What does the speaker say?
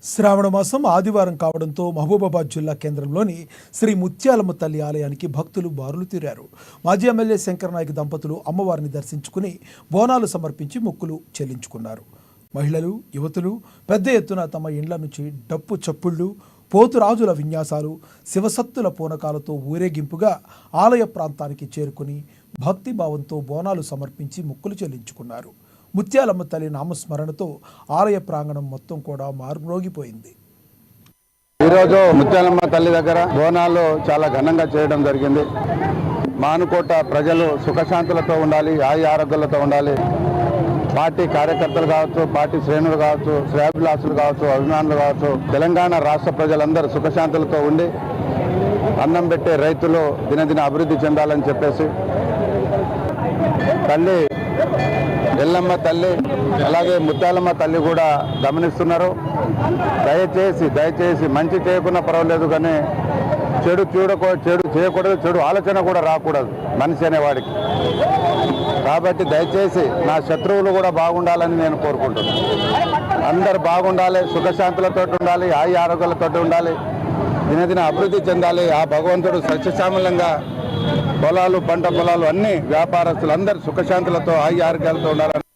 శ్రావణ మాసం ఆదివారం కావడంతో మహబూబాబాద్ జిల్లా కేంద్రంలోని శ్రీ ముత్యాలమ్మ తల్లి ఆలయానికి భక్తులు బారులు తీరారు. మాజీ ఎమ్మెల్యే శంకర్ నాయక్ దంపతులు అమ్మవారిని దర్శించుకుని బోనాలు సమర్పించి మొక్కులు చెల్లించుకున్నారు. మహిళలు, యువతులు పెద్ద ఎత్తున తమ ఇండ్ల నుంచి డప్పు చప్పుళ్ళు, పోతురాజుల విన్యాసాలు, శివసత్తుల పూనకాలతో ఊరేగింపుగా ఆలయ ప్రాంతానికి చేరుకుని భక్తిభావంతో బోనాలు సమర్పించి మొక్కులు చెల్లించుకున్నారు. ముత్యాలమ్మ తల్లి నామస్మరణతో ఆలయ ప్రాంగణం మొత్తం కూడా మారుమ్రోగిపోయింది. ఈరోజు ముత్యాలమ్మ తల్లి దగ్గర బోనాలు చాలా ఘనంగా చేయడం జరిగింది. మానుకోట ప్రజలు సుఖశాంతులతో ఉండాలి, ఆరోగ్యాలతో ఉండాలి. పార్టీ కార్యకర్తలు కావచ్చు, పార్టీ శ్రేణులు కావచ్చు, శ్రేయాభిలాషులు కావచ్చు, అభిమానులు కావచ్చు, తెలంగాణ రాష్ట్ర ప్రజలందరూ సుఖశాంతులతో ఉండి అన్నం పెట్టే రైతులు దినదిన అభివృద్ధి చెందాలని చెప్పేసి తల్లి ఎల్లమ్మ తల్లి అలాగే ముత్యాలమ్మ తల్లి కూడా గమనిస్తున్నారు. దయచేసి మంచి చేయకున్నా పర్వాలేదు, కానీ చెడు చేయకూడదు, చెడు ఆలోచన కూడా రాకూడదు మనిషి అనేవాడికి. కాబట్టి దయచేసి నా శత్రువులు కూడా బాగుండాలని నేను కోరుకుంటున్నాను. అందరు బాగుండాలి, సుఖశాంతులతో ఉండాలి, ఆరోగ్యాలతో ఉండాలి, దినదిన అభివృద్ధి చెందాలి. ఆ భగవంతుడు సస్యశ్యామలంగా పొలాలు, పంట పొలాలు అన్ని వ్యాపారస్తులు అందరూ సుఖశాంతులతో ఆరోగ్యాలతో ఉండాలని